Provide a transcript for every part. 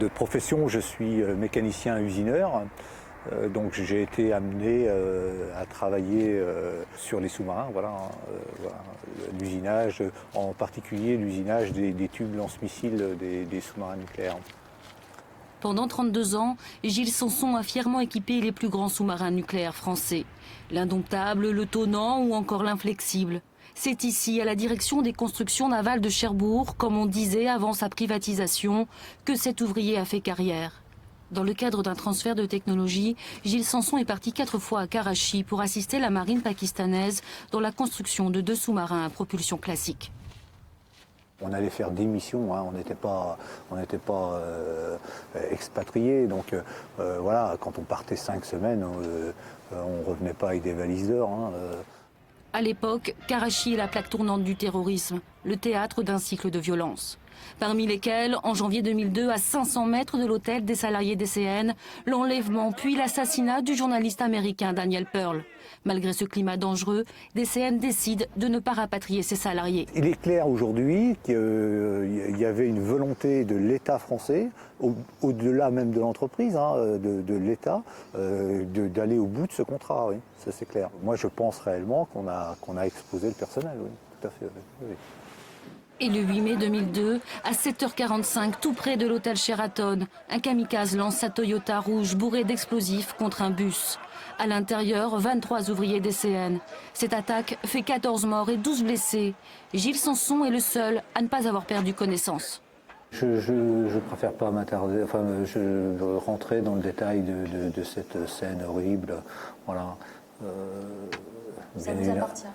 De profession, je suis mécanicien usineur. Donc j'ai été amené à travailler sur les sous-marins, voilà, l'usinage, en particulier l'usinage des tubes lance-missiles des sous-marins nucléaires. Pendant 32 ans, Gilles Sanson a fièrement équipé les plus grands sous-marins nucléaires français. L'Indomptable, le Tonnant ou encore l'Inflexible. C'est ici, à la direction des constructions navales de Cherbourg, comme on disait avant sa privatisation, que cet ouvrier a fait carrière. Dans le cadre d'un transfert de technologie, Gilles Sanson est parti 4 fois à Karachi pour assister la marine pakistanaise dans la construction de 2 sous-marins à propulsion classique. On allait faire des missions, hein, on n'était pas expatriés, donc voilà, quand on partait 5 semaines, on ne revenait pas avec des valises d'or. Hein, À l'époque, Karachi est la plaque tournante du terrorisme, le théâtre d'un cycle de violence. Parmi lesquels, en janvier 2002, à 500 mètres de l'hôtel des salariés DCN, l'enlèvement puis l'assassinat du journaliste américain Daniel Pearl. Malgré ce climat dangereux, DCN décide de ne pas rapatrier ses salariés. Il est clair aujourd'hui qu'il y avait une volonté de l'État français, au-delà même de l'entreprise, hein, de l'État, d'aller au bout de ce contrat, oui, ça c'est clair. Moi je pense réellement qu'on a exposé le personnel, oui, tout à fait. Oui. Et le 8 mai 2002, à 7h45, tout près de l'hôtel Sheraton, un kamikaze lance sa Toyota rouge bourrée d'explosifs contre un bus. À l'intérieur, 23 ouvriers DCN. Cette attaque fait 14 morts et 12 blessés. Gilles Sanson est le seul à ne pas avoir perdu connaissance. Je préfère pas m'attarder, enfin, rentrer dans le détail de cette scène horrible. Voilà. Ça vous appartient?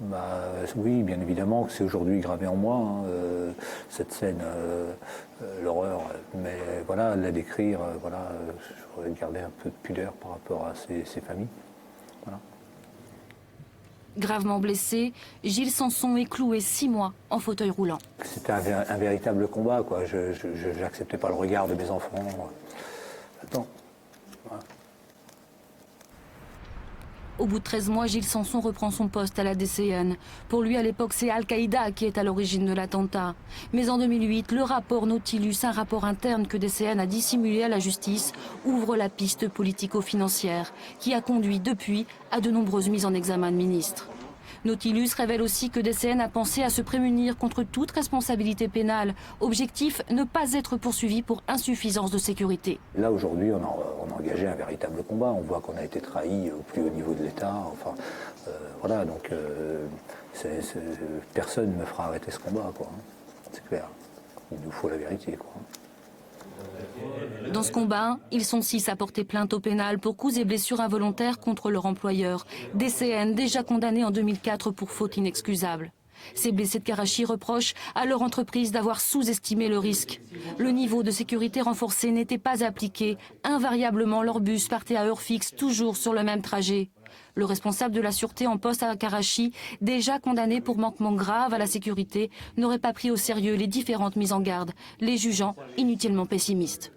Bah, oui, bien évidemment que c'est aujourd'hui gravé en moi, hein, cette scène, l'horreur. Mais voilà, la décrire, voilà, je voudrais garder un peu de pudeur par rapport à ces familles. Voilà. Gravement blessé, Gilles Sanson est cloué 6 mois en fauteuil roulant. C'était un véritable combat, quoi. Je n'acceptais pas le regard de mes enfants. Attends. Voilà. Au bout de 13 mois, Gilles Sanson reprend son poste à la DCN. Pour lui, à l'époque, c'est Al-Qaïda qui est à l'origine de l'attentat. Mais en 2008, le rapport Nautilus, un rapport interne que DCN a dissimulé à la justice, ouvre la piste politico-financière, qui a conduit depuis à de nombreuses mises en examen de ministres. Nautilus révèle aussi que DCN a pensé à se prémunir contre toute responsabilité pénale. Objectif, ne pas être poursuivi pour insuffisance de sécurité. Là, aujourd'hui, on a engagé un véritable combat. On voit qu'on a été trahi au plus haut niveau de l'État. Enfin, voilà, donc personne ne me fera arrêter ce combat, quoi. C'est clair. Il nous faut la vérité, quoi. Dans ce combat, ils sont 6 à porter plainte au pénal pour coups et blessures involontaires contre leur employeur. DCN, déjà condamné en 2004 pour faute inexcusable. Ces blessés de Karachi reprochent à leur entreprise d'avoir sous-estimé le risque. Le niveau de sécurité renforcé n'était pas appliqué. Invariablement, leur bus partait à heure fixe, toujours sur le même trajet. Le responsable de la sûreté en poste à Karachi, déjà condamné pour manquement grave à la sécurité, n'aurait pas pris au sérieux les différentes mises en garde, les jugeant inutilement pessimistes.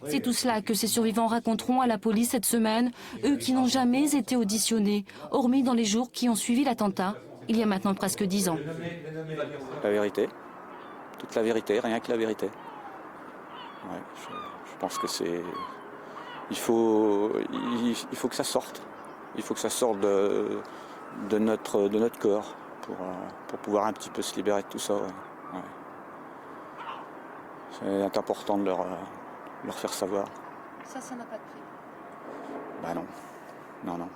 C'est tout cela que ces survivants raconteront à la police cette semaine, eux qui n'ont jamais été auditionnés, hormis dans les jours qui ont suivi l'attentat, il y a maintenant presque 10 ans. La vérité, toute la vérité, rien que la vérité. Ouais, je pense que c'est... Il faut que ça sorte. Il faut que ça sorte de notre corps pour pouvoir un petit peu se libérer de tout ça. Ouais. Ouais. C'est important de leur faire savoir. Ça n'a pas de prix. Bah non. Non, non.